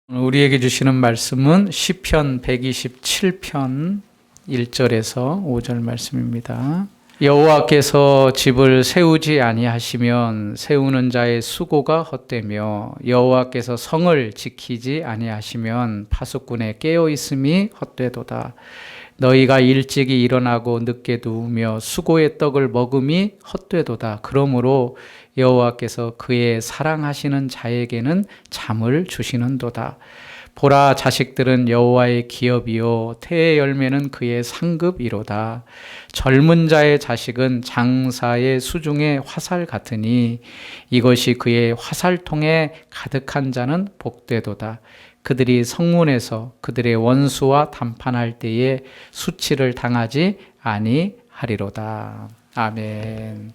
우리에게 주시는 말씀은 시편 127편 1절에서 5절 말씀입니다. 여호와께서 집을 세우지 아니하시면 세우는 자의 수고가 헛되며 여호와께서 성을 지키지 아니하시면 파수꾼의 깨어 있음이 헛되도다. 너희가 일찍이 일어나고 늦게 누우며 수고의 떡을 먹음이 헛되도다. 그러므로 여호와께서 그의 사랑하시는 자에게는 잠을 주시는도다. 보라, 자식들은 여호와의 기업이요 태의 열매는 그의 상급이로다. 젊은 자의 자식은 장사의 수중의 화살 같으니 이것이 그의 화살통에 가득한 자는 복되도다. 그들이 성문에서 그들의 원수와 담판할 때에 수치를 당하지 아니하리로다. 아멘.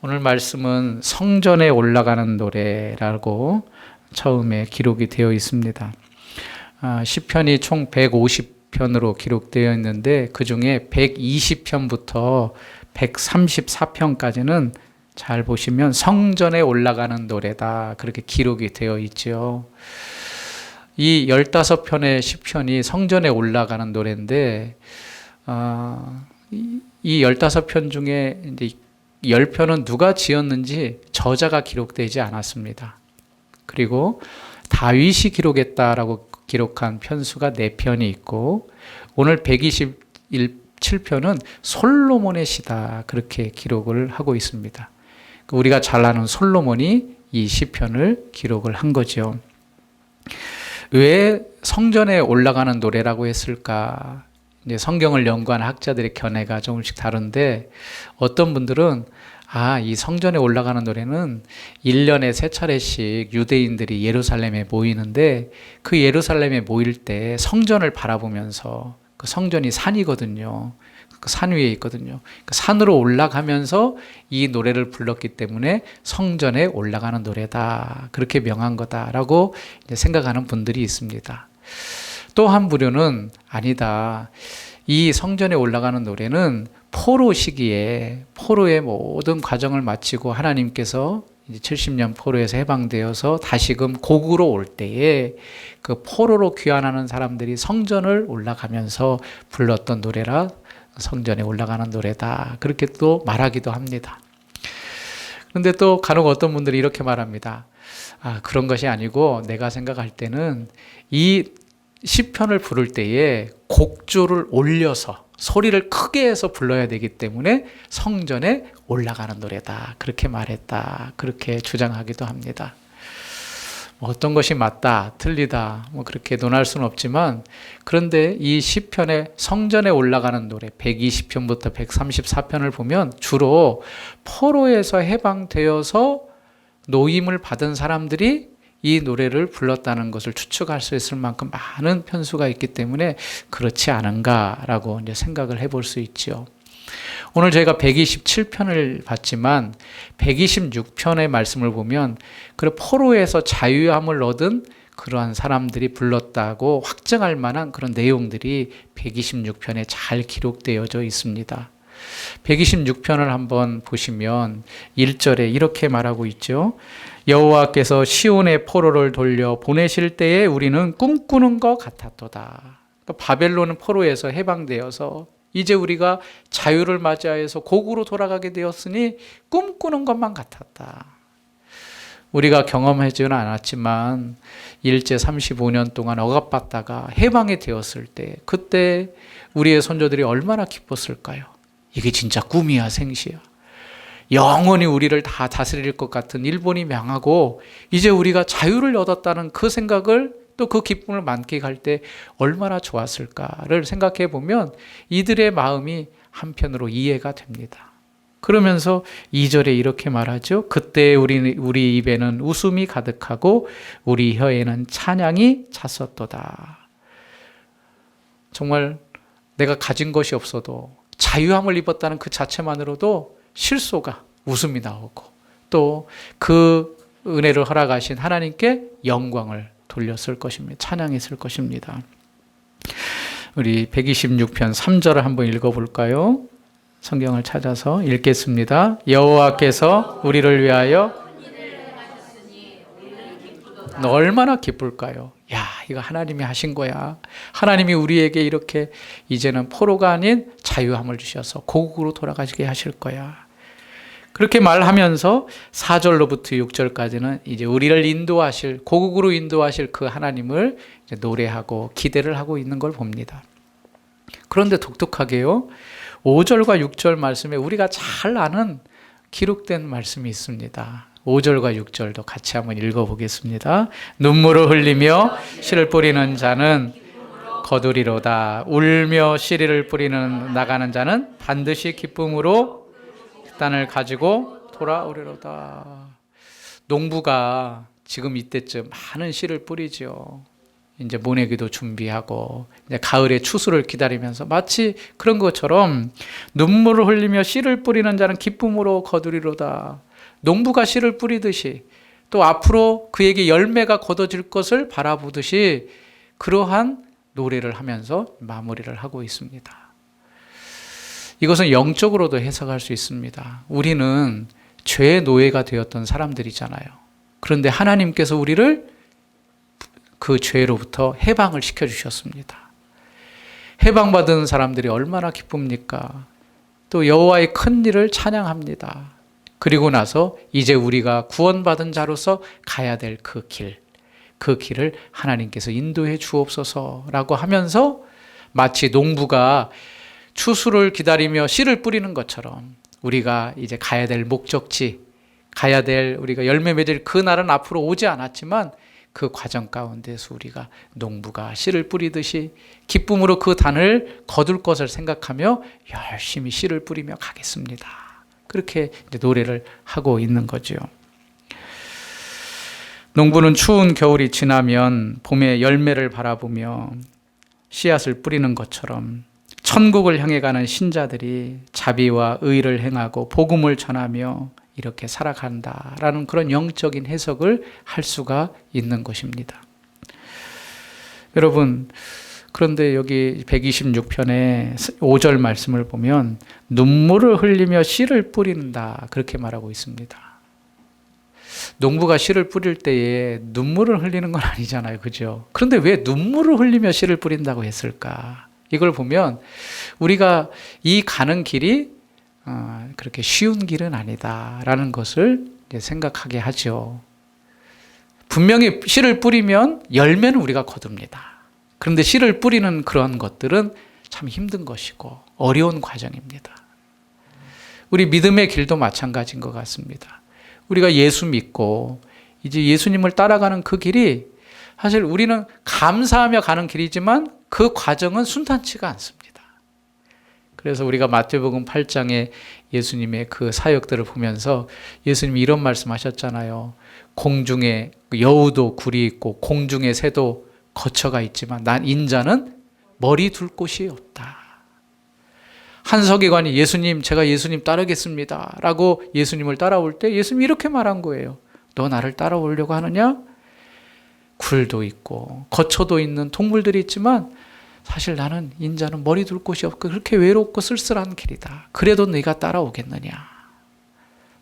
오늘 말씀은 성전에 올라가는 노래라고 처음에 기록이 되어 있습니다. 시편이 총 150편으로 기록되어 있는데 그 중에 120편부터 134편까지는 잘 보시면 성전에 올라가는 노래다, 그렇게 기록이 되어 있죠. 이 15편의 시편이 성전에 올라가는 노래인데 이 15편 중에 이제 10편은 누가 지었는지 저자가 기록되지 않았습니다. 그리고 다윗이 기록했다라고 기록한 편수가 4편이 있고 오늘 127편은 솔로몬의 시다, 그렇게 기록을 하고 있습니다. 우리가 잘 아는 솔로몬이 이 시편을 기록을 한 거죠. 왜 성전에 올라가는 노래라고 했을까? 이제 성경을 연구하는 학자들의 견해가 조금씩 다른데 어떤 분들은 이 성전에 올라가는 노래는 1년에 3차례씩 유대인들이 예루살렘에 모이는데 그 예루살렘에 모일 때 성전을 바라보면서, 그 성전이 산이거든요. 그 산 위에 있거든요. 그 산으로 올라가면서 이 노래를 불렀기 때문에 성전에 올라가는 노래다, 그렇게 명한 거다라고 생각하는 분들이 있습니다. 또 한 부류는 아니다, 이 성전에 올라가는 노래는 포로 시기에 포로의 모든 과정을 마치고 하나님께서 이제 70년 포로에서 해방되어서 다시금 고국으로 올 때에 그 포로로 귀환하는 사람들이 성전을 올라가면서 불렀던 노래라 성전에 올라가는 노래다, 그렇게 또 말하기도 합니다. 그런데 또 간혹 어떤 분들이 이렇게 말합니다. 그런 것이 아니고 내가 생각할 때는 이 시편을 부를 때에 곡조를 올려서 소리를 크게 해서 불러야 되기 때문에 성전에 올라가는 노래다, 그렇게 말했다, 그렇게 주장하기도 합니다. 어떤 것이 맞다, 틀리다, 그렇게 논할 수는 없지만, 그런데 이 시편의 성전에 올라가는 노래 120편부터 134편을 보면 주로 포로에서 해방되어서 노임을 받은 사람들이 이 노래를 불렀다는 것을 추측할 수 있을 만큼 많은 편수가 있기 때문에 그렇지 않은가라고 이제 생각을 해볼 수 있죠. 오늘 저희가 127편을 봤지만 126편의 말씀을 보면 그 포로에서 자유함을 얻은 그러한 사람들이 불렀다고 확정할 만한 그런 내용들이 126편에 잘 기록되어져 있습니다. 126편을 한번 보시면 1절에 이렇게 말하고 있죠. 여호와께서 시온의 포로를 돌려 보내실 때에 우리는 꿈꾸는 것 같았도다. 바벨론 포로에서 해방되어서 이제 우리가 자유를 맞이하여서 고국으로 돌아가게 되었으니 꿈꾸는 것만 같았다. 우리가 경험하지는 않았지만 일제 35년 동안 억압받다가 해방이 되었을 때 그때 우리의 선조들이 얼마나 기뻤을까요? 이게 진짜 꿈이야, 생시야. 영원히 우리를 다 다스릴 것 같은 일본이 망하고 이제 우리가 자유를 얻었다는 그 생각을, 또 그 기쁨을 만끽할 때 얼마나 좋았을까를 생각해 보면 이들의 마음이 한편으로 이해가 됩니다. 그러면서 2절에 이렇게 말하죠. 그때 우리 입에는 웃음이 가득하고 우리 혀에는 찬양이 찼었도다. 정말 내가 가진 것이 없어도 자유함을 입었다는 그 자체만으로도 실소가 웃음이 나오고 또 그 은혜를 허락하신 하나님께 영광을 돌렸을 것입니다. 찬양했을 것입니다. 우리 126편 3절을 한번 읽어볼까요? 성경을 찾아서 읽겠습니다. 여호와께서 우리를 위하여 얼마나 기쁠까요? 야, 이거 하나님이 하신 거야. 하나님이 우리에게 이렇게 이제는 포로가 아닌 자유함을 주셔서 고국으로 돌아가시게 하실 거야. 그렇게 말하면서 4절로부터 6절까지는 이제 우리를 인도하실, 고국으로 인도하실 그 하나님을 이제 노래하고 기대를 하고 있는 걸 봅니다. 그런데 독특하게요, 5절과 6절 말씀에 우리가 잘 아는 기록된 말씀이 있습니다. 5절과 6절도 같이 한번 읽어보겠습니다. 눈물을 흘리며 씨를 뿌리는 자는 거두리로다. 울며 씨를 뿌리는 나가는 자는 반드시 기쁨으로 땅을 가지고 돌아오리로다. 농부가 지금 이때쯤 많은 씨를 뿌리죠. 이제 모내기도 준비하고 이제 가을에 추수를 기다리면서 마치 그런 것처럼 눈물을 흘리며 씨를 뿌리는 자는 기쁨으로 거두리로다. 농부가 씨를 뿌리듯이 또 앞으로 그에게 열매가 거둬질 것을 바라보듯이 그러한 노래를 하면서 마무리를 하고 있습니다. 이것은 영적으로도 해석할 수 있습니다. 우리는 죄의 노예가 되었던 사람들이잖아요. 그런데 하나님께서 우리를 그 죄로부터 해방을 시켜주셨습니다. 해방받은 사람들이 얼마나 기쁩니까? 또 여호와의 큰 일을 찬양합니다. 그리고 나서 이제 우리가 구원받은 자로서 가야 될 그 길을 하나님께서 인도해 주옵소서라고 하면서 마치 농부가 추수를 기다리며 씨를 뿌리는 것처럼 우리가 이제 가야 될 목적지, 가야 될 우리가 열매 맺을 그 날은 앞으로 오지 않았지만 그 과정 가운데서 우리가 농부가 씨를 뿌리듯이 기쁨으로 그 단을 거둘 것을 생각하며 열심히 씨를 뿌리며 가겠습니다. 그렇게 이제 노래를 하고 있는 거죠. 농부는 추운 겨울이 지나면 봄의 열매를 바라보며 씨앗을 뿌리는 것처럼 천국을 향해 가는 신자들이 자비와 의를 행하고 복음을 전하며 이렇게 살아간다라는 그런 영적인 해석을 할 수가 있는 것입니다. 여러분, 그런데 여기 126편의 5절 말씀을 보면 눈물을 흘리며 씨를 뿌린다 그렇게 말하고 있습니다. 농부가 씨를 뿌릴 때에 눈물을 흘리는 건 아니잖아요, 그죠? 그런데 왜 눈물을 흘리며 씨를 뿌린다고 했을까? 이걸 보면 우리가 이 가는 길이 그렇게 쉬운 길은 아니다라는 것을 생각하게 하죠. 분명히 씨를 뿌리면 열매는 우리가 거둡니다. 그런데 씨를 뿌리는 그런 것들은 참 힘든 것이고 어려운 과정입니다. 우리 믿음의 길도 마찬가지인 것 같습니다. 우리가 예수 믿고 이제 예수님을 따라가는 그 길이 사실 우리는 감사하며 가는 길이지만 그 과정은 순탄치가 않습니다. 그래서 우리가 마태복음 8장에 예수님의 그 사역들을 보면서 예수님이 이런 말씀하셨잖아요. 공중에 여우도 굴이 있고 공중에 새도 거처가 있지만 난 인자는 머리 둘 곳이 없다. 한 서기관이 예수님, 제가 예수님 따르겠습니다 라고 예수님을 따라올 때 예수님이 이렇게 말한 거예요. 너 나를 따라오려고 하느냐? 굴도 있고 거처도 있는 동물들이 있지만 사실 나는 인자는 머리 둘 곳이 없고 그렇게 외롭고 쓸쓸한 길이다. 그래도 네가 따라오겠느냐?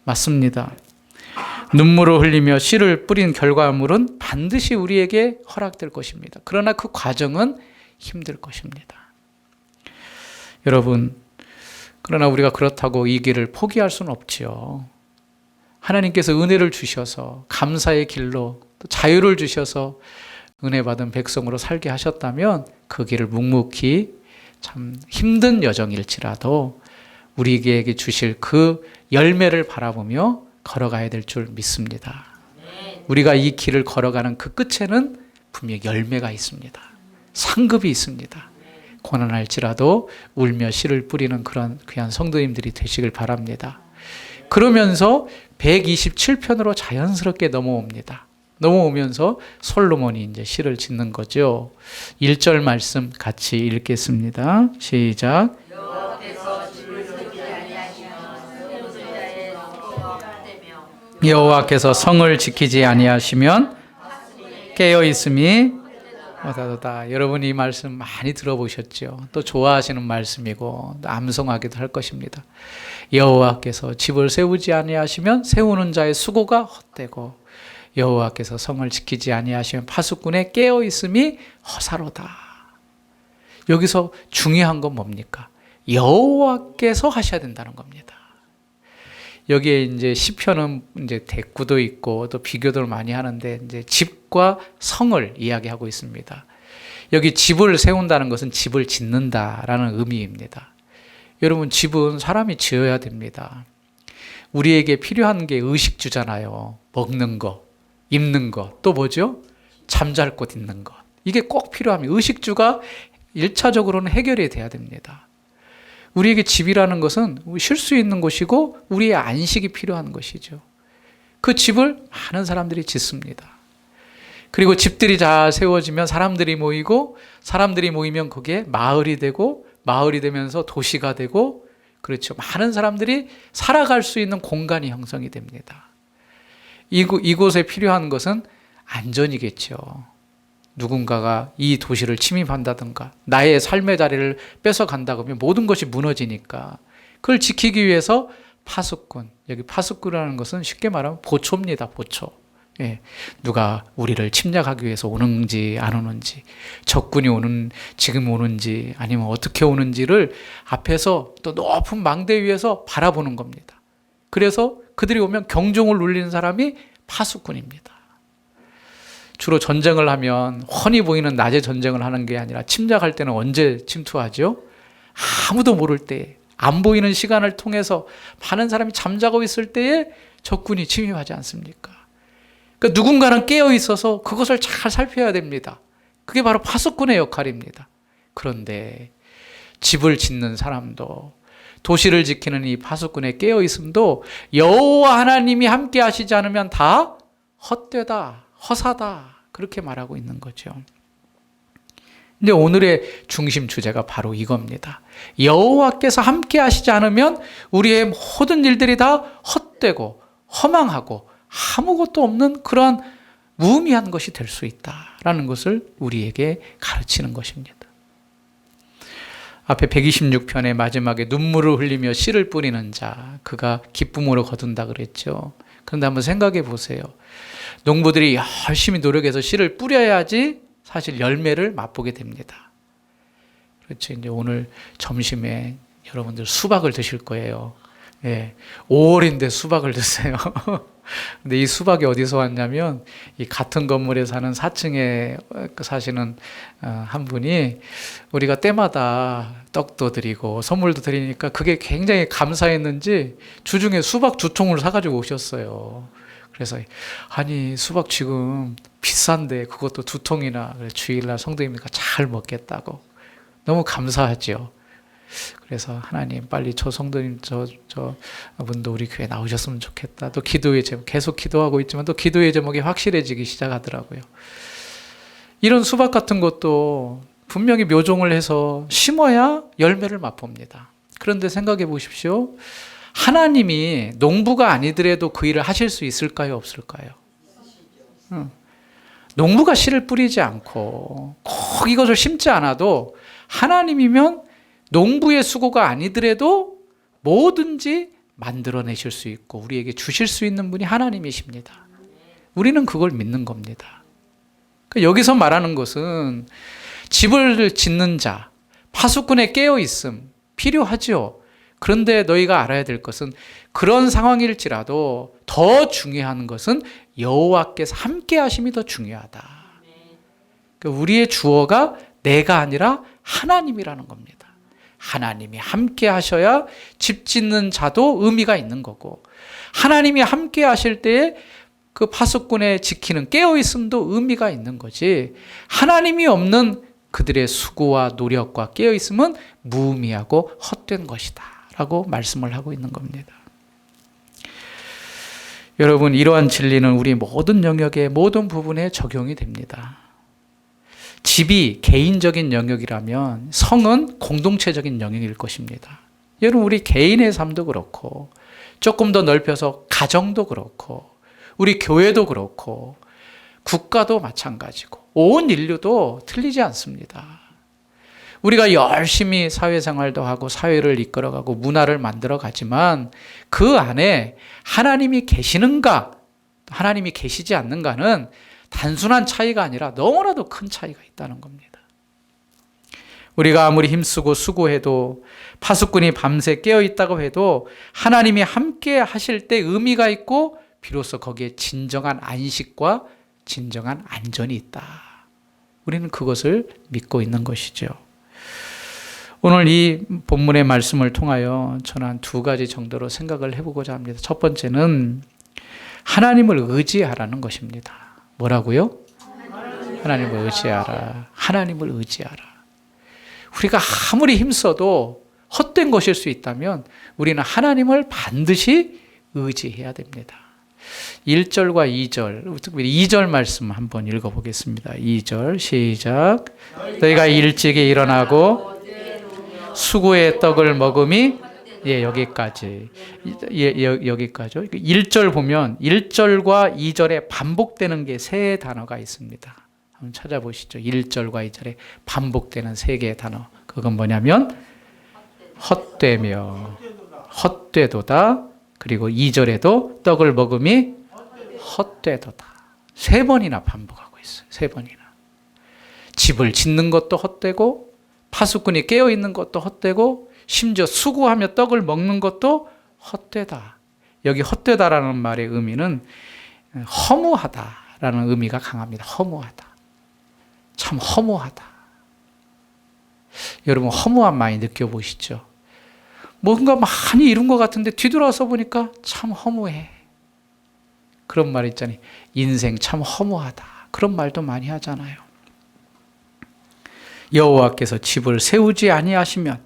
맞습니다. 눈물을 흘리며 씨를 뿌린 결과물은 반드시 우리에게 허락될 것입니다. 그러나 그 과정은 힘들 것입니다. 여러분, 그러나 우리가 그렇다고 이 길을 포기할 수는 없지요. 하나님께서 은혜를 주셔서 감사의 길로 또 자유를 주셔서 은혜 받은 백성으로 살게 하셨다면 그 길을 묵묵히 참 힘든 여정일지라도 우리에게 주실 그 열매를 바라보며 걸어가야 될 줄 믿습니다. 우리가 이 길을 걸어가는 그 끝에는 분명히 열매가 있습니다. 상급이 있습니다. 고난할지라도 울며 씨를 뿌리는 그런 귀한 성도님들이 되시길 바랍니다. 그러면서 127편으로 자연스럽게 넘어옵니다. 넘어오면서 솔로몬이 이제 시를 짓는 거죠. 1절 말씀 같이 읽겠습니다. 시작. 여호와께서 성을 지키지 아니하시면 깨어 있음이 어다도다. 여러분 이 말씀 많이 들어보셨죠? 또 좋아하시는 말씀이고 암송하기도 할 것입니다. 여호와께서 집을 세우지 아니하시면 세우는 자의 수고가 헛되고 여호와께서 성을 지키지 아니하시면 파수꾼의 깨어 있음이 허사로다. 여기서 중요한 건 뭡니까? 여호와께서 하셔야 된다는 겁니다. 여기에 이제 시편은 이제 대꾸도 있고 또 비교도 많이 하는데 이제 집과 성을 이야기하고 있습니다. 여기 집을 세운다는 것은 집을 짓는다라는 의미입니다. 여러분, 집은 사람이 지어야 됩니다. 우리에게 필요한 게 의식주잖아요. 먹는 거, 입는 거, 또 뭐죠? 잠잘 곳 있는 것. 이게 꼭 필요합니다. 의식주가 1차적으로는 해결이 돼야 됩니다. 우리에게 집이라는 것은 쉴 수 있는 곳이고 우리의 안식이 필요한 것이죠. 그 집을 많은 사람들이 짓습니다. 그리고 집들이 잘 세워지면 사람들이 모이고 사람들이 모이면 거기에 마을이 되고 마을이 되면서 도시가 되고 그렇죠. 많은 사람들이 살아갈 수 있는 공간이 형성이 됩니다. 이곳에 필요한 것은 안전이겠죠. 누군가가 이 도시를 침입한다든가 나의 삶의 자리를 뺏어간다고 하면 모든 것이 무너지니까 그걸 지키기 위해서 파수꾼, 여기 파수꾼이라는 것은 쉽게 말하면 보초입니다. 보초. 예, 누가 우리를 침략하기 위해서 오는지 안 오는지, 적군이 지금 오는지 아니면 어떻게 오는지를 앞에서 또 높은 망대 위에서 바라보는 겁니다. 그래서 그들이 오면 경종을 울리는 사람이 파수꾼입니다. 주로 전쟁을 하면 훤히 보이는 낮에 전쟁을 하는 게 아니라 침략할 때는 언제 침투하죠? 아무도 모를 때, 안 보이는 시간을 통해서 많은 사람이 잠자고 있을 때에 적군이 침입하지 않습니까? 그러니까 누군가는 깨어 있어서 그것을 잘 살펴야 됩니다. 그게 바로 파수꾼의 역할입니다. 그런데 집을 짓는 사람도, 도시를 지키는 이 파수꾼의 깨어 있음도 여호와 하나님이 함께 하시지 않으면 다 헛되다, 허사다, 그렇게 말하고 있는 거죠. 근데 오늘의 중심 주제가 바로 이겁니다. 여호와께서 함께 하시지 않으면 우리의 모든 일들이 다 헛되고 허망하고 아무것도 없는 그러한 무의미한 것이 될 수 있다라는 것을 우리에게 가르치는 것입니다. 앞에 126편의 마지막에 눈물을 흘리며 씨를 뿌리는 자, 그가 기쁨으로 거둔다 그랬죠. 그런데 한번 생각해 보세요. 농부들이 열심히 노력해서 씨를 뿌려야지 사실 열매를 맛보게 됩니다. 그렇죠. 이제 오늘 점심에 여러분들 수박을 드실 거예요. 예, 5월인데 수박을 드세요. 근데 이 수박이 어디서 왔냐면 이 같은 건물에 사는 4층에 사시는 한 분이 우리가 때마다 떡도 드리고 선물도 드리니까 그게 굉장히 감사했는지 주중에 수박 2통을 사가지고 오셨어요. 그래서 아니 수박 지금 비싼데 그것도 2통이나 주일날 성도님과 잘 먹겠다고 너무 감사하죠. 그래서 하나님 빨리 저 성도님 저 분도 우리 교회 나오셨으면 좋겠다. 또 기도의 제목 계속 기도하고 있지만 또 기도의 제목이 확실해지기 시작하더라고요. 이런 수박 같은 것도 분명히 묘종을 해서 심어야 열매를 맛봅니다. 그런데 생각해 보십시오. 하나님이 농부가 아니더라도 그 일을 하실 수 있을까요? 없을까요? 농부가 씨를 뿌리지 않고 꼭 이것을 심지 않아도 하나님이면 농부의 수고가 아니더라도 뭐든지 만들어내실 수 있고 우리에게 주실 수 있는 분이 하나님이십니다. 우리는 그걸 믿는 겁니다. 그러니까 여기서 말하는 것은 집을 짓는 자, 파수꾼의 깨어있음 필요하죠. 그런데 너희가 알아야 될 것은 그런 상황일지라도 더 중요한 것은 여호와께서 함께 하심이 더 중요하다. 그러니까 우리의 주어가 내가 아니라 하나님이라는 겁니다. 하나님이 함께 하셔야 집 짓는 자도 의미가 있는 거고 하나님이 함께 하실 때에 그 파수꾼의 지키는 깨어있음도 의미가 있는 거지 하나님이 없는 그들의 수고와 노력과 깨어있음은 무의미하고 헛된 것이다 라고 말씀을 하고 있는 겁니다. 여러분 이러한 진리는 우리 모든 영역의 모든 부분에 적용이 됩니다. 집이 개인적인 영역이라면 성은 공동체적인 영역일 것입니다. 여러분 우리 개인의 삶도 그렇고 조금 더 넓혀서 가정도 그렇고 우리 교회도 그렇고 국가도 마찬가지고 온 인류도 틀리지 않습니다. 우리가 열심히 사회생활도 하고 사회를 이끌어가고 문화를 만들어 가지만 그 안에 하나님이 계시는가 하나님이 계시지 않는가는 단순한 차이가 아니라 너무나도 큰 차이가 있다는 겁니다. 우리가 아무리 힘쓰고 수고해도 파수꾼이 밤새 깨어있다고 해도 하나님이 함께 하실 때 의미가 있고 비로소 거기에 진정한 안식과 진정한 안전이 있다. 우리는 그것을 믿고 있는 것이죠. 오늘 이 본문의 말씀을 통하여 저는 한 두 가지 정도로 생각을 해보고자 합니다. 첫 번째는 하나님을 의지하라는 것입니다. 뭐라고요? 하나님을 의지하라. 하나님을 의지하라. 우리가 아무리 힘써도 헛된 것일 수 있다면 우리는 하나님을 반드시 의지해야 됩니다. 1절과 2절, 특별히 2절 말씀 한번 읽어보겠습니다. 2절 시작. 너희가 일찍이 일어나고 수고의 떡을 먹음이 여기까지. 여기까지요. 1절 보면 1절과 2절에 반복되는 게 세 단어가 있습니다. 한번 찾아보시죠. 1절과 2절에 반복되는 세 개의 단어. 그건 뭐냐면 헛되며 헛되도다. 그리고 2절에도 떡을 먹음이 헛되도다. 세 번이나 반복하고 있어요. 세 번이나. 집을 짓는 것도 헛되고 파수꾼이 깨어있는 것도 헛되고 심지어 수고하며 떡을 먹는 것도 헛되다. 여기 헛되다라는 말의 의미는 허무하다라는 의미가 강합니다. 허무하다. 참 허무하다. 여러분 허무함 많이 느껴보시죠? 뭔가 많이 이룬 것 같은데 뒤돌아서 보니까 참 허무해. 그런 말 있잖아요. 인생 참 허무하다. 그런 말도 많이 하잖아요. 여호와께서 집을 세우지 아니하시면,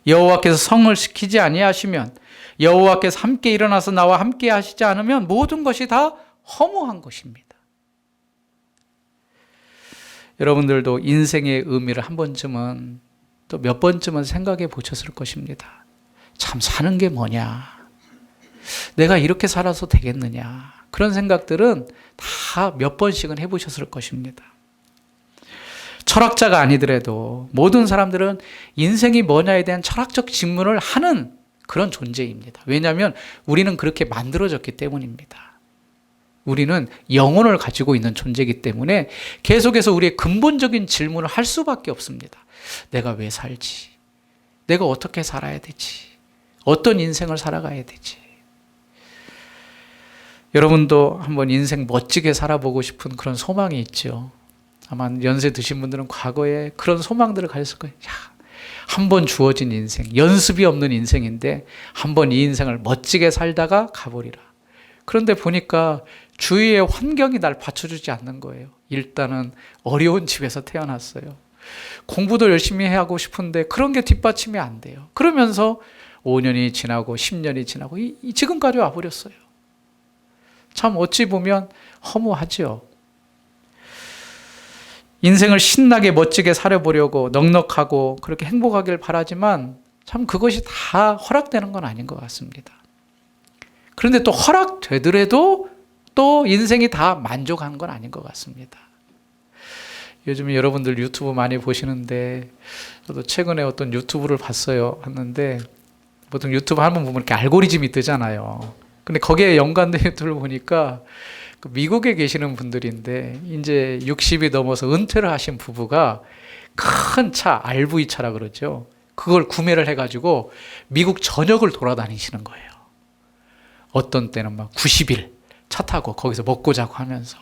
여호와께서 성을 지키지 아니하시면, 여호와께서 함께 일어나서 나와 함께 하시지 않으면 모든 것이 다 허무한 것입니다. 여러분들도 인생의 의미를 한 번쯤은 또 몇 번쯤은 생각해 보셨을 것입니다. 참 사는 게 뭐냐? 내가 이렇게 살아서 되겠느냐? 그런 생각들은 다 몇 번씩은 해보셨을 것입니다. 철학자가 아니더라도 모든 사람들은 인생이 뭐냐에 대한 철학적 질문을 하는 그런 존재입니다. 왜냐하면 우리는 그렇게 만들어졌기 때문입니다. 우리는 영혼을 가지고 있는 존재이기 때문에 계속해서 우리의 근본적인 질문을 할 수밖에 없습니다. 내가 왜 살지? 내가 어떻게 살아야 되지? 어떤 인생을 살아가야 되지? 여러분도 한번 인생 멋지게 살아보고 싶은 그런 소망이 있죠. 아마 연세 드신 분들은 과거에 그런 소망들을 가졌을 거예요. 한 번 주어진 인생, 연습이 없는 인생인데 한 번 이 인생을 멋지게 살다가 가버리라. 그런데 보니까 주위의 환경이 날 받쳐주지 않는 거예요. 일단은 어려운 집에서 태어났어요. 공부도 열심히 하고 싶은데 그런 게 뒷받침이 안 돼요. 그러면서 5년이 지나고 10년이 지나고 지금까지 와버렸어요. 참 어찌 보면 허무하죠. 인생을 신나게 멋지게 살아보려고 넉넉하고 그렇게 행복하길 바라지만 참 그것이 다 허락되는 건 아닌 것 같습니다. 그런데 또 허락되더라도 또 인생이 다 만족한 건 아닌 것 같습니다. 요즘에 여러분들 유튜브 많이 보시는데 저도 최근에 어떤 유튜브를 봤어요. 봤는데 보통 유튜브 한번 보면 이렇게 알고리즘이 뜨잖아요. 근데 거기에 연관된 유튜브를 보니까 미국에 계시는 분들인데 이제 60이 넘어서 은퇴를 하신 부부가 큰 차, RV 차라 그러죠. 그걸 구매를 해가지고 미국 전역을 돌아다니시는 거예요. 어떤 때는 막 90일 차 타고 거기서 먹고 자고 하면서.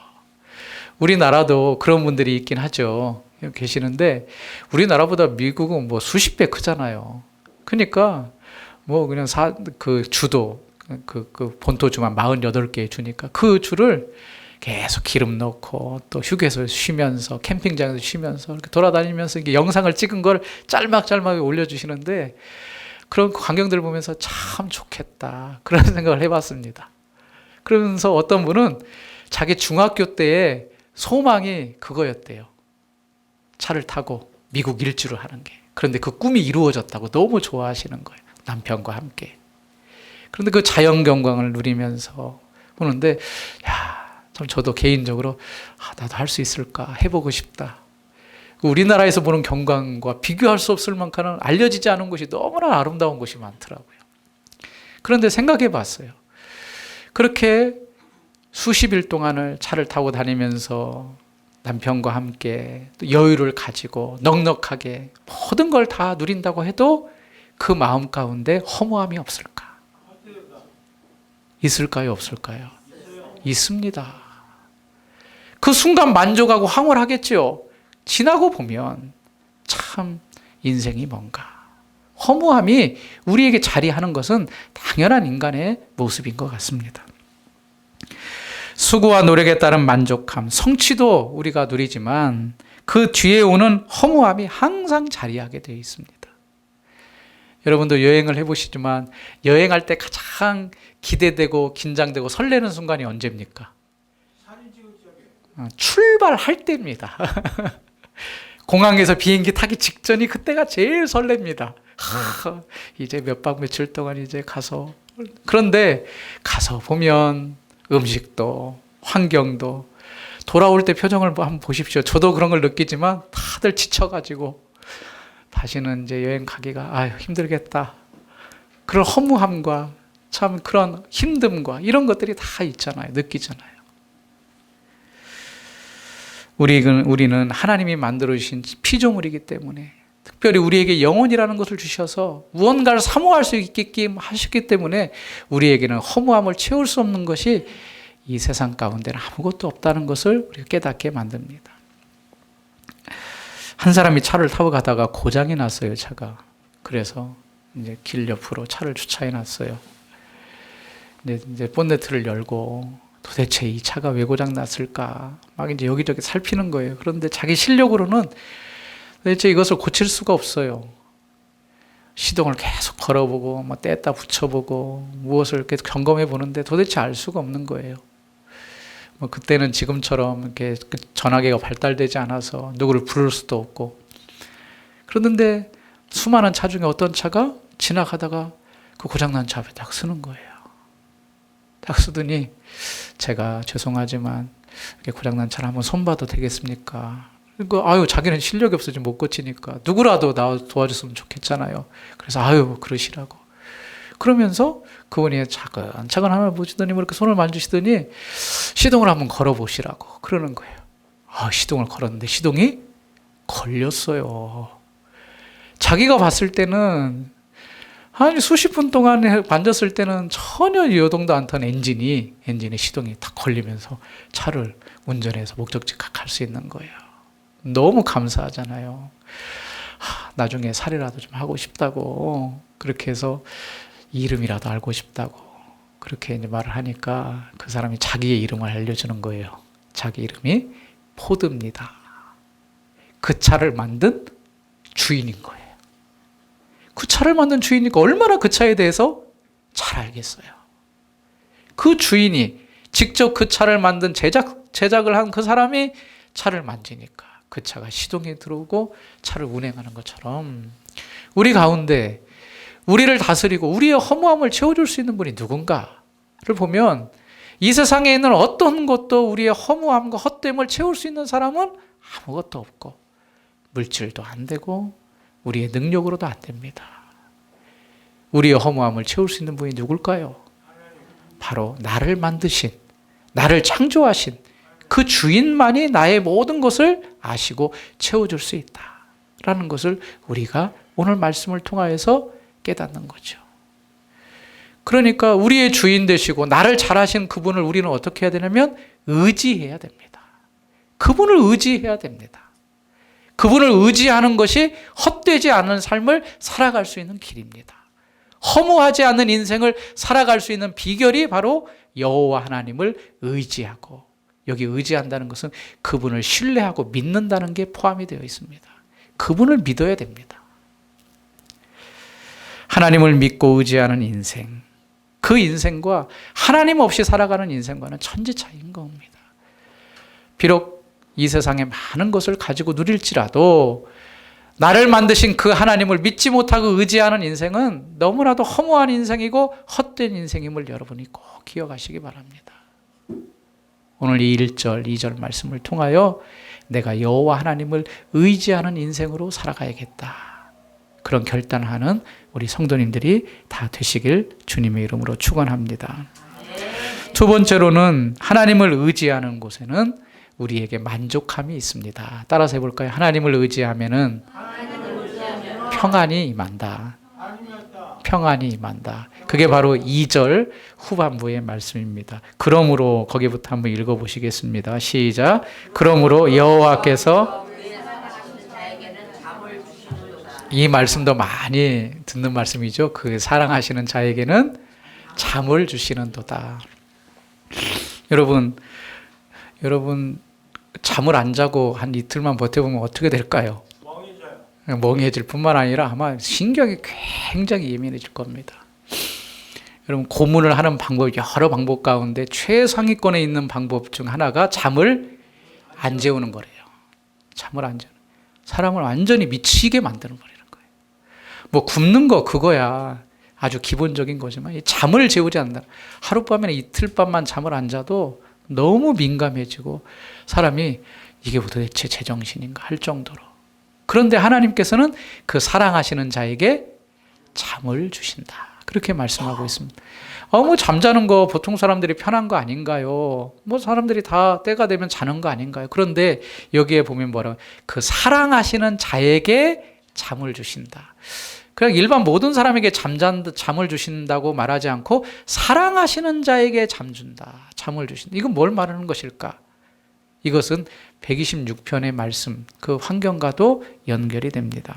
우리나라도 그런 분들이 있긴 하죠. 계시는데 우리나라보다 미국은 뭐 수십 배 크잖아요. 그러니까 뭐 그냥 주도 그 본토주만 48개 주니까 그 주를 계속 기름 넣고 또 휴게소에 쉬면서 캠핑장에서 쉬면서 이렇게 돌아다니면서 이게 영상을 찍은 걸 짤막짤막하게 올려주시는데 그런 광경들을 보면서 참 좋겠다 그런 생각을 해봤습니다. 그러면서 어떤 분은 자기 중학교 때의 소망이 그거였대요. 차를 타고 미국 일주를 하는 게. 그런데 그 꿈이 이루어졌다고 너무 좋아하시는 거예요. 남편과 함께. 그런데 그 자연 경관을 누리면서 보는데 참 저도 개인적으로 나도 할 수 있을까 해보고 싶다. 우리나라에서 보는 경관과 비교할 수 없을 만큼 알려지지 않은 곳이 너무나 아름다운 곳이 많더라고요. 그런데 생각해 봤어요. 그렇게 수십 일 동안을 차를 타고 다니면서 남편과 함께 또 여유를 가지고 넉넉하게 모든 걸 다 누린다고 해도 그 마음 가운데 허무함이 없을까? 있을까요? 없을까요? 있습니다. 그 순간 만족하고 황홀하겠죠. 지나고 보면 참 인생이 뭔가. 허무함이 우리에게 자리하는 것은 당연한 인간의 모습인 것 같습니다. 수고와 노력에 따른 만족함, 성취도 우리가 누리지만 그 뒤에 오는 허무함이 항상 자리하게 되어 있습니다. 여러분도 여행을 해보시지만 여행할 때 가장 기대되고 긴장되고 설레는 순간이 언제입니까? 출발할 때입니다. 공항에서 비행기 타기 직전이 그때가 제일 설렙니다. 이제 몇 박 며칠 동안 이제 가서, 그런데 가서 보면 음식도 환경도 돌아올 때 표정을 한번 보십시오. 저도 그런 걸 느끼지만 다들 지쳐가지고 다시는 이제 여행 가기가 힘들겠다. 그런 허무함과 참 그런 힘듦과 이런 것들이 다 있잖아요. 느끼잖아요. 우리는 하나님이 만들어주신 피조물이기 때문에 특별히 우리에게 영혼이라는 것을 주셔서 무언가를 사모할 수 있게끔 하셨기 때문에 우리에게는 허무함을 채울 수 없는 것이 이 세상 가운데는 아무것도 없다는 것을 우리가 깨닫게 만듭니다. 한 사람이 차를 타고 가다가 고장이 났어요, 차가. 그래서 이제 길 옆으로 차를 주차해 놨어요. 근데 이제 본네트를 열고 도대체 이 차가 왜 고장 났을까? 막 이제 여기저기 살피는 거예요. 그런데 자기 실력으로는 도대체 이것을 고칠 수가 없어요. 시동을 계속 걸어보고, 뭐 뗐다 붙여보고, 무엇을 이렇게 점검해 보는데 도대체 알 수가 없는 거예요. 뭐 그때는 지금처럼 이렇게 전화기가 발달되지 않아서 누구를 부를 수도 없고. 그러는데 수많은 차 중에 어떤 차가 지나가다가 그 고장난 차 앞에 딱 서는 거예요. 딱 서더니 제가 죄송하지만 이렇게 고장난 차를 한번 손봐도 되겠습니까? 그러니까 자기는 실력이 없어서 못 고치니까 누구라도 나 도와줬으면 좋겠잖아요. 그래서 그러시라고. 그러면서 그분이 차근차근 하나 보시더니 이렇게 손을 만지시더니 시동을 한번 걸어보시라고 그러는 거예요. 시동을 걸었는데 시동이 걸렸어요. 자기가 봤을 때는 수십 분 동안 만졌을 때는 전혀 요동도 않던 엔진이 시동이 딱 걸리면서 차를 운전해서 목적지 갈 수 있는 거예요. 너무 감사하잖아요. 나중에 살이라도 좀 하고 싶다고 그렇게 해서 이름이라도 알고 싶다고 그렇게 이제 말을 하니까 그 사람이 자기의 이름을 알려주는 거예요. 자기 이름이 포드입니다. 그 차를 만든 주인인 거예요. 그 차를 만든 주인이니까 얼마나 그 차에 대해서 잘 알겠어요. 그 주인이 직접 그 차를 만든 제작을 한 그 사람이 차를 만지니까 그 차가 시동에 들어오고 차를 운행하는 것처럼 우리 가운데 우리를 다스리고 우리의 허무함을 채워줄 수 있는 분이 누군가를 보면 이 세상에 있는 어떤 것도 우리의 허무함과 헛됨을 채울 수 있는 사람은 아무것도 없고 물질도 안 되고 우리의 능력으로도 안 됩니다. 우리의 허무함을 채울 수 있는 분이 누굴까요? 바로 나를 만드신, 나를 창조하신 그 주인만이 나의 모든 것을 아시고 채워줄 수 있다라는 것을 우리가 오늘 말씀을 통하여서 깨닫는 거죠. 그러니까 우리의 주인 되시고 나를 잘하신 그분을 우리는 어떻게 해야 되냐면 의지해야 됩니다. 그분을 의지해야 됩니다. 그분을 의지하는 것이 헛되지 않은 삶을 살아갈 수 있는 길입니다. 허무하지 않은 인생을 살아갈 수 있는 비결이 바로 여호와 하나님을 의지하고, 여기 의지한다는 것은 그분을 신뢰하고 믿는다는 게 포함이 되어 있습니다. 그분을 믿어야 됩니다. 하나님을 믿고 의지하는 인생, 그 인생과 하나님 없이 살아가는 인생과는 천지 차이인 겁니다. 비록 이 세상에 많은 것을 가지고 누릴지라도 나를 만드신 그 하나님을 믿지 못하고 의지하는 인생은 너무나도 허무한 인생이고 헛된 인생임을 여러분이 꼭 기억하시기 바랍니다. 오늘 이 1절, 2절 말씀을 통하여 내가 여호와 하나님을 의지하는 인생으로 살아가야겠다, 그런 결단하는 우리 성도님들이 다 되시길 주님의 이름으로 축원합니다. 두 번째로는 하나님을 의지하는 곳에는 우리에게 만족함이 있습니다. 따라서 해볼까요? 하나님을 의지하면은 평안이 임한다. 평안이 임한다. 그게 바로 2절 후반부의 말씀입니다. 그러므로 거기부터 한번 읽어보시겠습니다. 시작. 그러므로 여호와께서 이 말씀도 많이 듣는 말씀이죠. 그 사랑하시는 자에게는 잠을 주시는도다. 여러분 잠을 안 자고 한 이틀만 버텨보면 어떻게 될까요? 멍해질 뿐만 아니라 아마 신경이 굉장히 예민해질 겁니다. 여러분 고문을 하는 방법 여러 방법 가운데 최상위권에 있는 방법 중 하나가 잠을 안 재우는 거래요. 잠을 안 재우는 사람을 완전히 미치게 만드는 거라는 거예요. 뭐 굶는 거 그거야 아주 기본적인 거지만 잠을 재우지 않는다. 하룻밤이나 이틀밤만 잠을 안 자도 너무 민감해지고 사람이 이게 도대체 제정신인가 할 정도로. 그런데 하나님께서는 그 사랑하시는 자에게 잠을 주신다. 그렇게 말씀하고 있습니다. 뭐 잠자는 거 보통 사람들이 편한 거 아닌가요? 뭐 사람들이 다 때가 되면 자는 거 아닌가요? 그런데 여기에 보면 뭐라고? 그 사랑하시는 자에게 잠을 주신다. 그냥 일반 모든 사람에게 잠을 주신다고 말하지 않고 사랑하시는 자에게 잠을 주신다. 이건 뭘 말하는 것일까? 이것은 126편의 말씀, 그 환경과도 연결이 됩니다.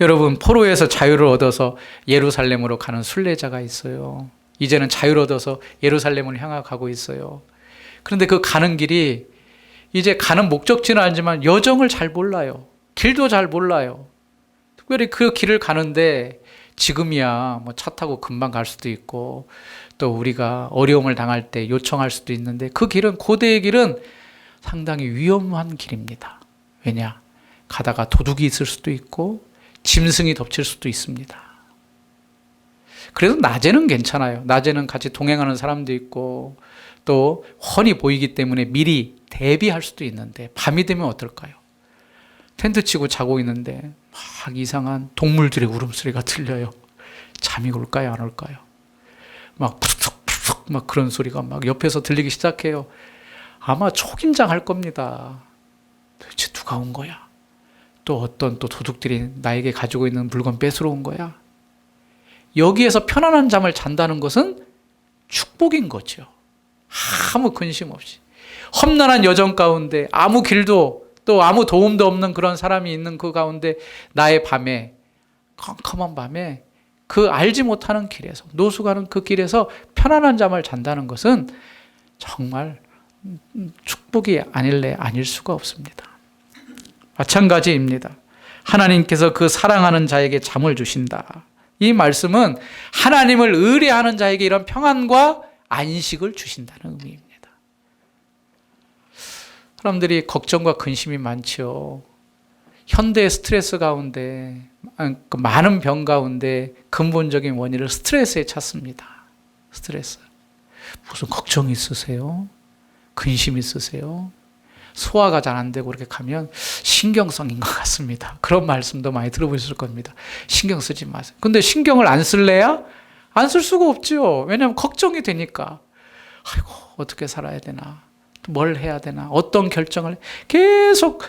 여러분, 포로에서 자유를 얻어서 예루살렘으로 가는 순례자가 있어요. 이제는 자유를 얻어서 예루살렘을 향하고 가고 있어요. 그런데 그 가는 길이 이제 가는 목적지는 알지만 여정을 잘 몰라요. 길도 잘 몰라요. 특별히 그 길을 가는데 지금이야 뭐 차 타고 금방 갈 수도 있고 또 우리가 어려움을 당할 때 요청할 수도 있는데 그 길은 고대의 길은 상당히 위험한 길입니다. 왜냐? 가다가 도둑이 있을 수도 있고 짐승이 덮칠 수도 있습니다. 그래도 낮에는 괜찮아요. 낮에는 같이 동행하는 사람도 있고 또 훤히 보이기 때문에 미리 대비할 수도 있는데 밤이 되면 어떨까요? 텐트 치고 자고 있는데 막 이상한 동물들의 울음소리가 들려요. 잠이 올까요? 안 올까요? 막 푸석푸석 막 그런 소리가 막 옆에서 들리기 시작해요. 아마 초긴장할 겁니다. 도대체 누가 온 거야? 또 어떤 또 도둑들이 나에게 가지고 있는 물건 뺏으러 온 거야? 여기에서 편안한 잠을 잔다는 것은 축복인 거죠. 아무 근심 없이. 험난한 여정 가운데 아무 길도 또 아무 도움도 없는 그런 사람이 있는 그 가운데 나의 밤에 컴컴한 밤에 그 알지 못하는 길에서 노수 가는 그 길에서 편안한 잠을 잔다는 것은 정말 축복이 아닐래 아닐 수가 없습니다. 마찬가지입니다. 하나님께서 그 사랑하는 자에게 잠을 주신다. 이 말씀은 하나님을 의뢰하는 자에게 이런 평안과 안식을 주신다는 의미입니다. 사람들이 걱정과 근심이 많죠. 현대의 스트레스 가운데 많은 병 가운데 근본적인 원인을 스트레스에 찾습니다. 스트레스. 무슨 걱정이 있으세요? 근심 있으세요? 소화가 잘 안 되고 그렇게 가면 신경성인 것 같습니다. 그런 말씀도 많이 들어보셨을 겁니다. 신경 쓰지 마세요. 근데 신경을 안 쓸래야? 안 쓸 수가 없죠. 왜냐하면 걱정이 되니까. 아이고 어떻게 살아야 되나? 뭘 해야 되나? 어떤 결정을 계속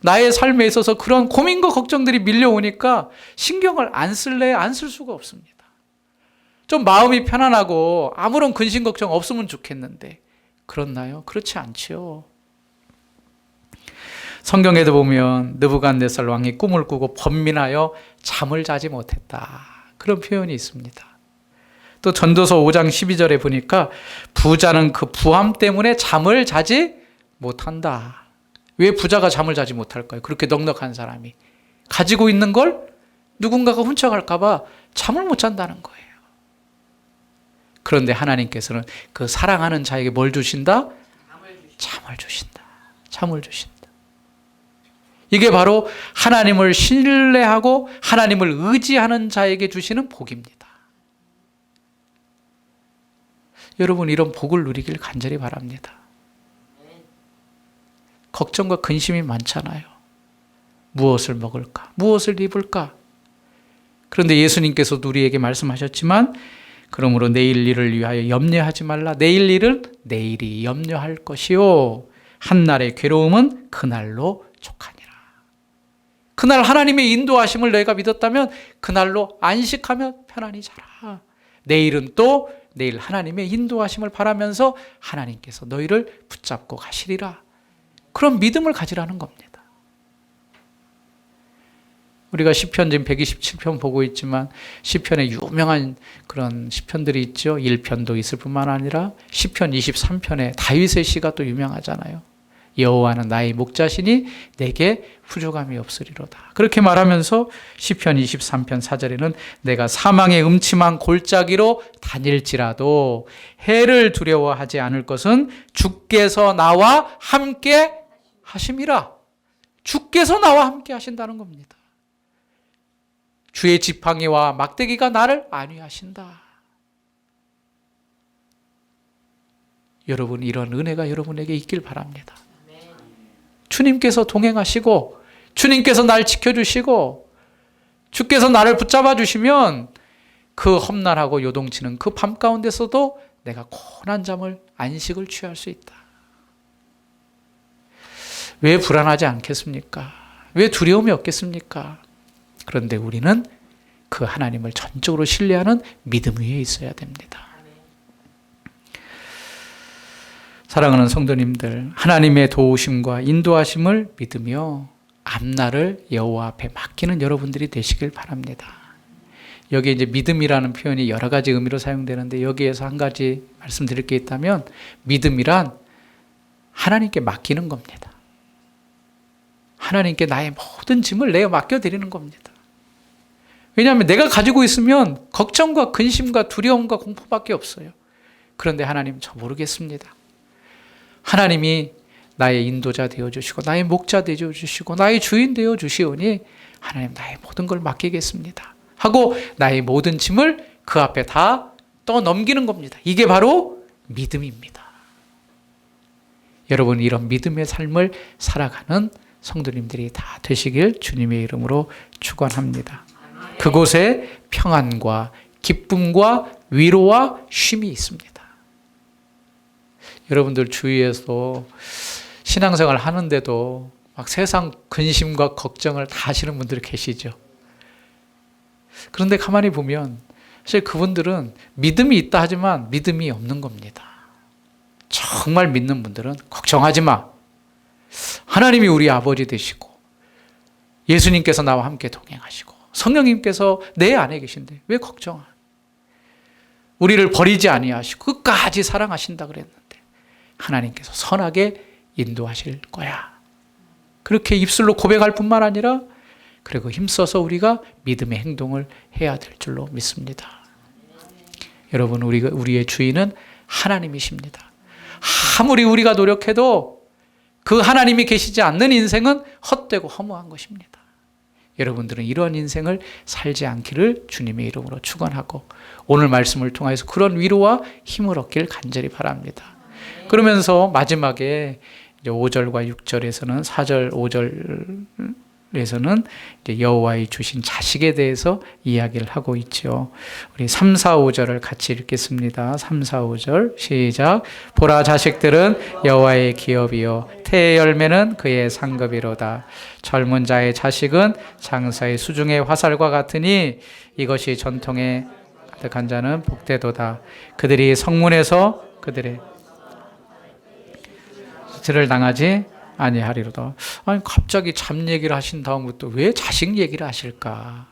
나의 삶에 있어서 그런 고민과 걱정들이 밀려오니까 신경을 안 쓸래야 안 쓸 수가 없습니다. 좀 마음이 편안하고 아무런 근심 걱정 없으면 좋겠는데 그렇나요? 그렇지 않지요. 성경에도 보면 느부갓네살 왕이 꿈을 꾸고 번민하여 잠을 자지 못했다. 그런 표현이 있습니다. 또 전도서 5장 12절에 보니까 부자는 그 부함 때문에 잠을 자지 못한다. 왜 부자가 잠을 자지 못할까요? 그렇게 넉넉한 사람이 가지고 있는 걸 누군가가 훔쳐갈까 봐 잠을 못 잔다는 거예요. 그런데 하나님께서는 그 사랑하는 자에게 뭘 주신다? 잠을 주신다. 잠을 주신다. 이게 바로 하나님을 신뢰하고 하나님을 의지하는 자에게 주시는 복입니다. 여러분 이런 복을 누리길 간절히 바랍니다. 걱정과 근심이 많잖아요. 무엇을 먹을까? 무엇을 입을까? 그런데 예수님께서도 우리에게 말씀하셨지만 그러므로 내일 일을 위하여 염려하지 말라. 내일 일은 내일이 염려할 것이요 한날의 괴로움은 그날로 족하니라. 그날 하나님의 인도하심을 너희가 믿었다면 그날로 안식하며 편안히 자라. 내일은 또 내일 하나님의 인도하심을 바라면서 하나님께서 너희를 붙잡고 가시리라. 그런 믿음을 가지라는 겁니다. 우리가 시편 지금 127편 보고 있지만 시편에 유명한 그런 시편들이 있죠. 1편도 있을 뿐만 아니라 시편 23편에 다윗의 시가 또 유명하잖아요. 여호와는 나의 목자시니 내게 부족함이 없으리로다. 그렇게 말하면서 시편 23편 4절에는 내가 사망의 음침한 골짜기로 다닐지라도 해를 두려워하지 않을 것은 주께서 나와 함께 하심이라. 주께서 나와 함께 하신다는 겁니다. 주의 지팡이와 막대기가 나를 안위하신다. 여러분, 이런 은혜가 여러분에게 있길 바랍니다. 주님께서 동행하시고 주님께서 날 지켜주시고 주께서 나를 붙잡아 주시면 그 험난하고 요동치는 그 밤 가운데서도 내가 고난 잠을 안식을 취할 수 있다. 왜 불안하지 않겠습니까? 왜 두려움이 없겠습니까? 그런데 우리는 그 하나님을 전적으로 신뢰하는 믿음 위에 있어야 됩니다. 사랑하는 성도님들, 하나님의 도우심과 인도하심을 믿으며 앞날을 여호와 앞에 맡기는 여러분들이 되시길 바랍니다. 여기에 이제 믿음이라는 표현이 여러 가지 의미로 사용되는데 여기에서 한 가지 말씀드릴 게 있다면 믿음이란 하나님께 맡기는 겁니다. 하나님께 나의 모든 짐을 내어 맡겨드리는 겁니다. 왜냐하면 내가 가지고 있으면 걱정과 근심과 두려움과 공포밖에 없어요. 그런데 하나님, 저 모르겠습니다. 하나님이 나의 인도자 되어주시고 나의 목자 되어주시고 나의 주인 되어주시오니 하나님, 나의 모든 걸 맡기겠습니다 하고 나의 모든 짐을 그 앞에 다 떠넘기는 겁니다. 이게 바로 믿음입니다. 여러분, 이런 믿음의 삶을 살아가는 성도님들이 다 되시길 주님의 이름으로 축원합니다. 그곳에 평안과 기쁨과 위로와 쉼이 있습니다. 여러분들 주위에서 신앙생활 하는데도 막 세상 근심과 걱정을 다 하시는 분들이 계시죠. 그런데 가만히 보면 사실 그분들은 믿음이 있다 하지만 믿음이 없는 겁니다. 정말 믿는 분들은 걱정하지 마. 하나님이 우리 아버지 되시고 예수님께서 나와 함께 동행하시고 성령님께서 내 안에 계신데 왜 걱정하? 우리를 버리지 아니하시고 끝까지 사랑하신다 그랬는데 하나님께서 선하게 인도하실 거야. 그렇게 입술로 고백할 뿐만 아니라 그리고 힘써서 우리가 믿음의 행동을 해야 될 줄로 믿습니다. 여러분, 우리의 주인은 하나님이십니다. 아무리 우리가 노력해도 그 하나님이 계시지 않는 인생은 헛되고 허무한 것입니다. 여러분들은 이러한 인생을 살지 않기를 주님의 이름으로 축원하고 오늘 말씀을 통해서 그런 위로와 힘을 얻길 간절히 바랍니다. 그러면서 마지막에 5절과 6절에서는 4절, 5절에서는 여호와의 주신 자식에 대해서 이야기를 하고 있죠. 우리 3, 4, 5절을 같이 읽겠습니다. 3, 4, 5절 시작. 보라, 자식들은 여호와의 기업이요 태의 열매는 그의 상급이로다. 젊은 자의 자식은 장사의 수중의 화살과 같으니 이것이 전통에 가득한 자는 복되도다. 그들이 성문에서 그들의 질을 당하지 아니하리로다. 아니, 갑자기 잡 얘기를 하신 다음부터 왜 자식 얘기를 하실까?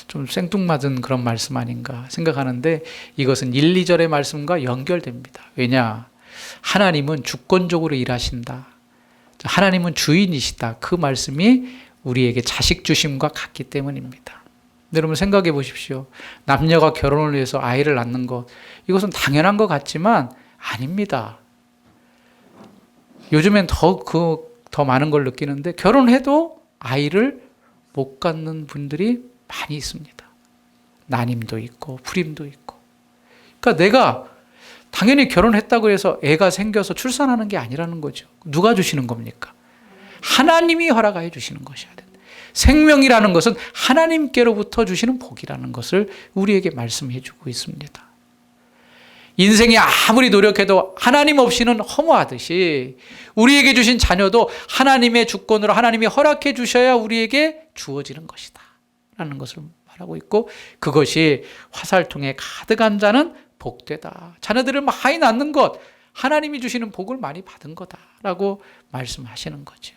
좀 생뚱맞은 그런 말씀 아닌가 생각하는데 이것은 1, 2절의 말씀과 연결됩니다. 왜냐? 하나님은 주권적으로 일하신다. 하나님은 주인이시다. 그 말씀이 우리에게 자식 주심과 같기 때문입니다. 여러분 생각해 보십시오. 남녀가 결혼을 위해서 아이를 낳는 것, 이것은 당연한 것 같지만 아닙니다. 요즘엔 더 많은 걸 느끼는데 결혼해도 아이를 못 갖는 분들이 많이 있습니다. 난임도 있고 불임도 있고. 그러니까 내가 당연히 결혼했다고 해서 애가 생겨서 출산하는 게 아니라는 거죠. 누가 주시는 겁니까? 하나님이 허락하여 주시는 것이야. 생명이라는 것은 하나님께로부터 주시는 복이라는 것을 우리에게 말씀해 주고 있습니다. 인생이 아무리 노력해도 하나님 없이는 허무하듯이 우리에게 주신 자녀도 하나님의 주권으로 하나님이 허락해 주셔야 우리에게 주어지는 것이다 라는 것을 말하고 있고, 그것이 화살통에 가득한 자는 복되다. 자녀들을 많이 낳는 것, 하나님이 주시는 복을 많이 받은 거다라고 말씀하시는 거죠.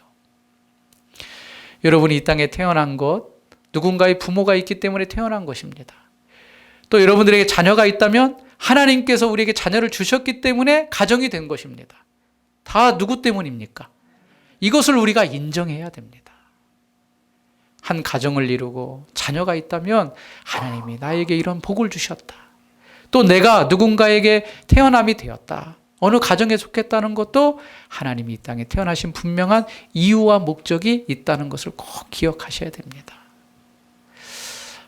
여러분이 이 땅에 태어난 것, 누군가의 부모가 있기 때문에 태어난 것입니다. 또 여러분들에게 자녀가 있다면 하나님께서 우리에게 자녀를 주셨기 때문에 가정이 된 것입니다. 다 누구 때문입니까? 이것을 우리가 인정해야 됩니다. 한 가정을 이루고 자녀가 있다면 하나님이 나에게 이런 복을 주셨다. 또 내가 누군가에게 태어남이 되었다. 어느 가정에 속했다는 것도 하나님이 이 땅에 태어나신 분명한 이유와 목적이 있다는 것을 꼭 기억하셔야 됩니다.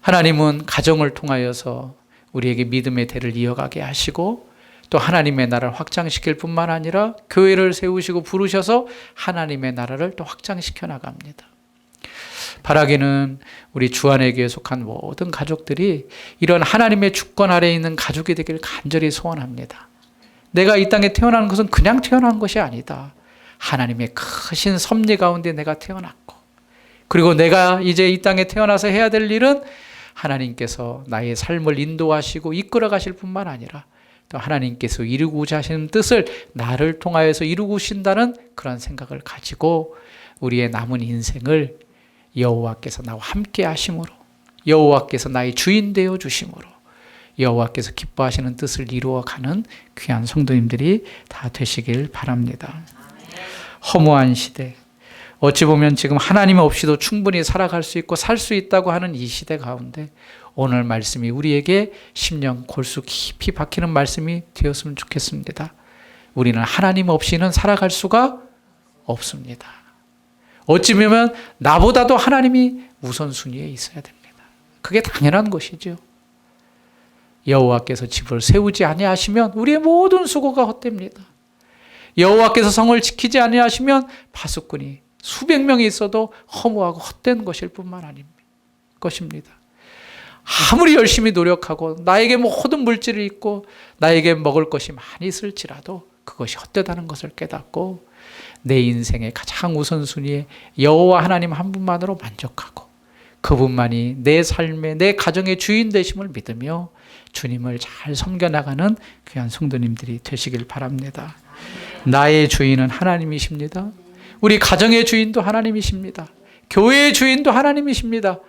하나님은 가정을 통하여서 우리에게 믿음의 대를 이어가게 하시고, 또 하나님의 나라를 확장시킬 뿐만 아니라 교회를 세우시고 부르셔서 하나님의 나라를 또 확장시켜 나갑니다. 바라기는 우리 주안의 교회에 속한 모든 가족들이 이런 하나님의 주권 아래에 있는 가족이 되기를 간절히 소원합니다. 내가 이 땅에 태어나는 것은 그냥 태어난 것이 아니다. 하나님의 크신 섭리 가운데 내가 태어났고, 그리고 내가 이제 이 땅에 태어나서 해야 될 일은 하나님께서 나의 삶을 인도하시고 이끌어 가실 뿐만 아니라 또 하나님께서 이루고자 하시는 뜻을 나를 통하여서 이루고신다는 그런 생각을 가지고 우리의 남은 인생을 여호와께서 나와 함께 하심으로, 여호와께서 나의 주인 되어 주심으로, 여호와께서 기뻐하시는 뜻을 이루어가는 귀한 성도님들이 다 되시길 바랍니다. 허무한 시대, 어찌 보면 지금 하나님 없이도 충분히 살아갈 수 있고 살 수 있다고 하는 이 시대 가운데 오늘 말씀이 우리에게 심령 골수 깊이 박히는 말씀이 되었으면 좋겠습니다. 우리는 하나님 없이는 살아갈 수가 없습니다. 어찌 보면 나보다도 하나님이 우선순위에 있어야 됩니다. 그게 당연한 것이죠. 여호와께서 집을 세우지 아니하시면 우리의 모든 수고가 헛됩니다. 여호와께서 성을 지키지 아니하시면 파수꾼이 수백 명이 있어도 허무하고 헛된 것일 뿐만 아닙니다. 것입니다. 아무리 열심히 노력하고 나에게 모든 물질이 있고 나에게 먹을 것이 많이 있을지라도 그것이 헛되다는 것을 깨닫고 내 인생의 가장 우선순위에 여호와 하나님 한 분만으로 만족하고 그분만이 내 삶의 내 가정의 주인 되심을 믿으며 주님을 잘 섬겨나가는 귀한 성도님들이 되시길 바랍니다. 나의 주인은 하나님이십니다. 우리 가정의 주인도 하나님이십니다. 교회의 주인도 하나님이십니다.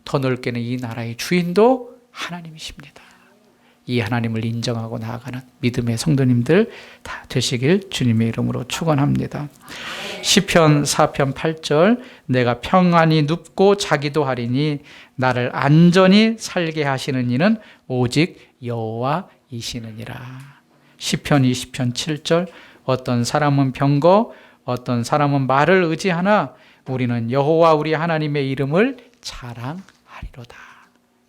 더 넓게는 이 나라의 주인도 하나님이십니다. 이 하나님을 인정하고 나아가는 믿음의 성도님들 다 되시길 주님의 이름으로 축원합니다. 시편 4편 8절, 내가 평안히 눕고 자기도 하리니 나를 안전히 살게 하시는 이는 오직 여호와이시느니라. 시편 20편 7절, 어떤 사람은 병거 어떤 사람은 말을 의지하나 우리는 여호와 우리 하나님의 이름을 자랑하리로다.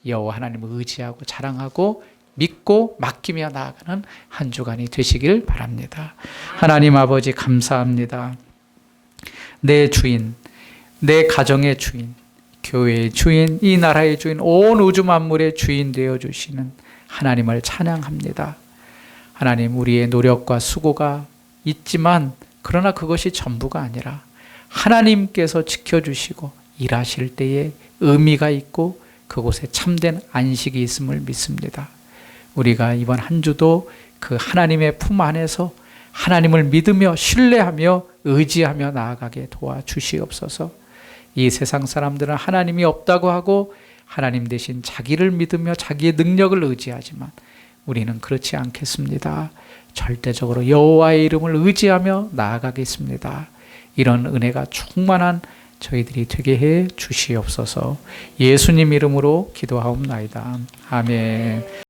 여호와 하나님을 의지하고 자랑하고 믿고 맡기며 나아가는 한 주간이 되시길 바랍니다. 하나님 아버지 감사합니다. 내 주인, 내 가정의 주인, 교회의 주인, 이 나라의 주인, 온 우주 만물의 주인 되어주시는 하나님을 찬양합니다. 하나님, 우리의 노력과 수고가 있지만 그러나 그것이 전부가 아니라 하나님께서 지켜주시고 일하실 때에 의미가 있고 그곳에 참된 안식이 있음을 믿습니다. 우리가 이번 한 주도 그 하나님의 품 안에서 하나님을 믿으며 신뢰하며 의지하며 나아가게 도와주시옵소서. 이 세상 사람들은 하나님이 없다고 하고 하나님 대신 자기를 믿으며 자기의 능력을 의지하지만 우리는 그렇지 않겠습니다. 절대적으로 여호와의 이름을 의지하며 나아가겠습니다. 이런 은혜가 충만한 저희들이 되게 해 주시옵소서. 예수님 이름으로 기도하옵나이다. 아멘.